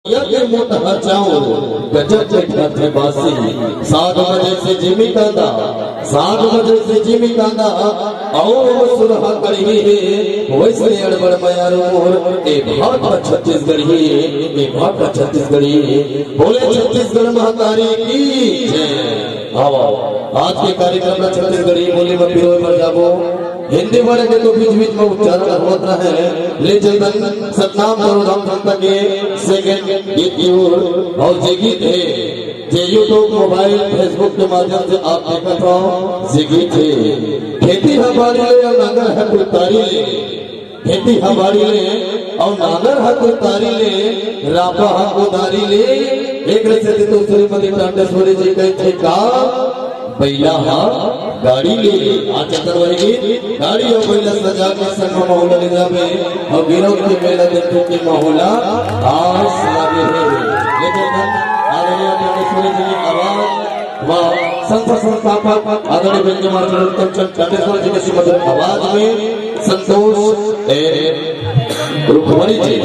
मोट हचाओ गजब थे बासी 7 बजे से जिमी कांदा 7 बजे से जिमी कांदा और सुरहा करी वैसे अड़बड़ मयारो मोर ए भाट छत्तीसगढ़ी ए भाट छत्तीसगढ़ी बोले छत्तीसगढ़ महातारी की जय। आओ आज के कार्यक्रम में छत्तीसगढ़ी बोली में पिरो मर जाबो हिंदी वर्ड के तो बीच बीच में उच्चारण होता है ले चलतन सतनाम करो धाम जनता के सेकंड गीत और जे गीत है जे यूट्यूब मोबाइल फेसबुक के माध्यम से आप देखत हो जे गीत है खेती हमारी ले और नागर है कुतारी ले खेती हमारी ले और नागर है कुतारी ले रापा है उदारी ले एक रसे से तो श्रीमती टांडेश्वरी जी कहते का बैला हा गाड़ी ले आज चतर वही गाड़ी और बैला सजा के संग माहौल ले जावे और गिरव के मेला देखो के माहौल आज लगे है लेकिन आदरणीय टांडेश्वरी जी की आवाज व संस्था संस्थापक आदरणीय व्यंग्य मास्टर उत्तम टांडेश्वरी जी के सुमधुर आवाज में संतोष रुखमणी जी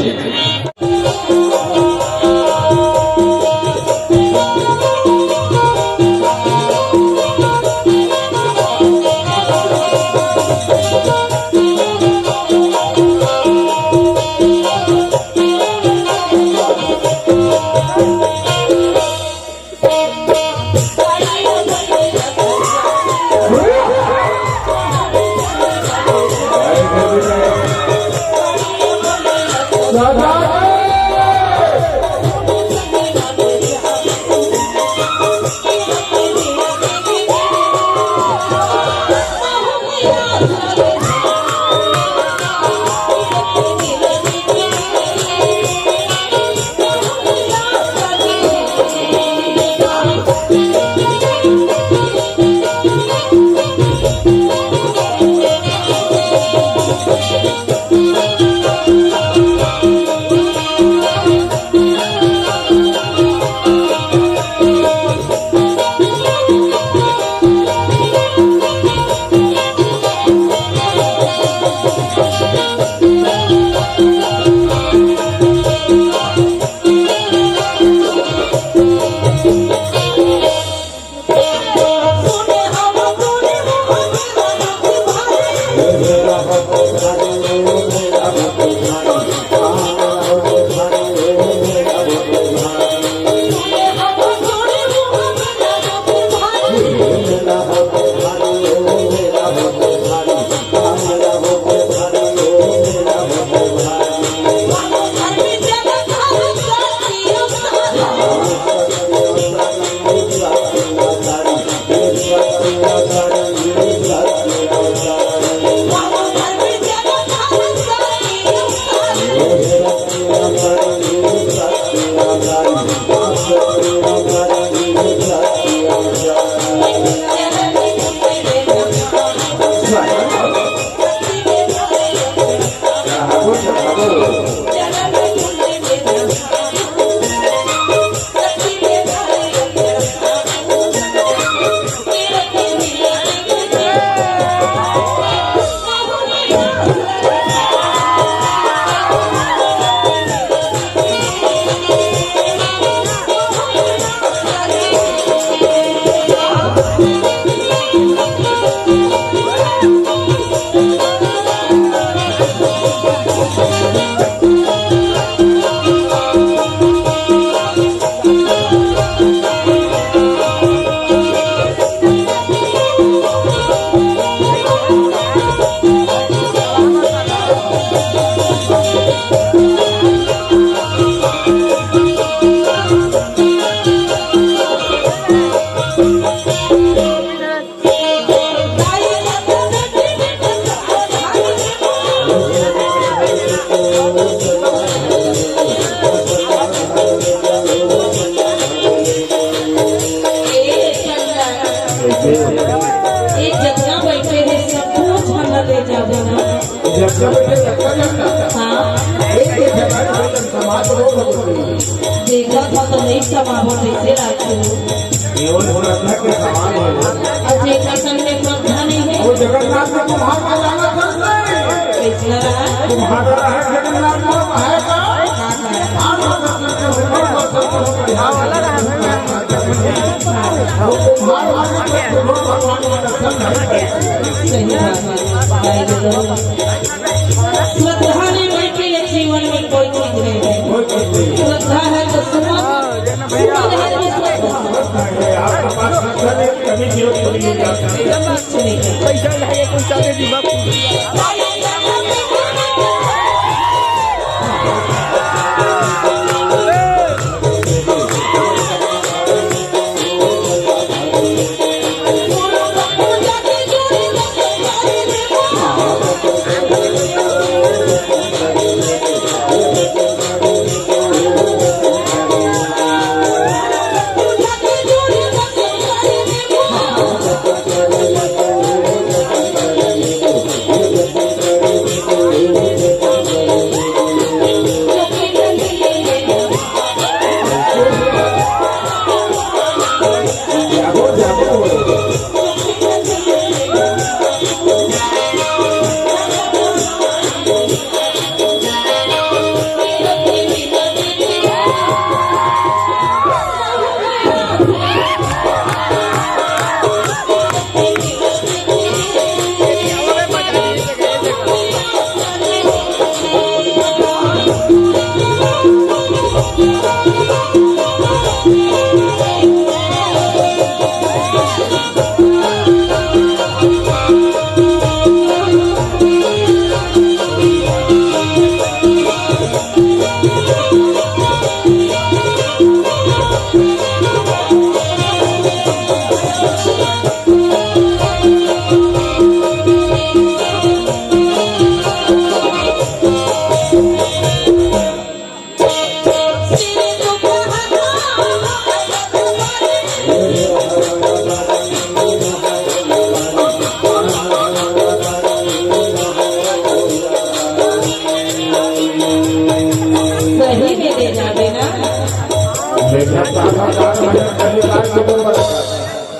देखा था तो नहीं समाहो कैसे राखो केवल भोलानाथ के समान है अजय का संग में श्रद्धा नहीं है वो जगन्नाथ में तुम्हारा का जाना करता है कैसा रहा तुम्हारा है जगन्नाथ में है का सही बात है। श्रद्धा नहीं बैठी है जीवन में कोई चीज नहीं है। श्रद्धा है तो सुमन, सुमन है तो श्रद्धा। आपके पास श्रद्धा नहीं, कभी जीवन को नहीं जा सकते। कुछ नहीं है। पैसा लाए कुछ चाहे दी बापू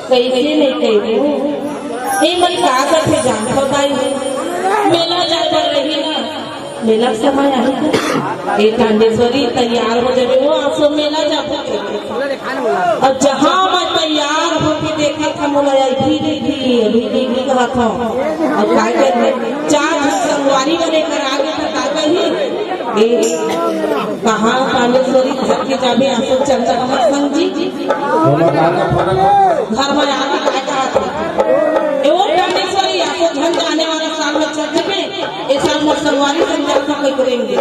कैसे नहीं कही ये मन का करते जान भाई मेला जा कर रही ना मेला समय आई एक कांडेश्वरी तैयार हो जाए वो आसो मेला जा और जहाँ मैं तैयार होके देखा था मोला भी कहा था और काय कर चार संगवारी में लेकर आगे तक आ गई कहाँ कांडेश्वरी घर के जाबे आसो चर्चा कमर संग जी घर में आके काय कहा था वो कांडेश्वरी आपको घर जाने वाला साल में चर्च में इस साल में संगवारी संग कोई करेंगे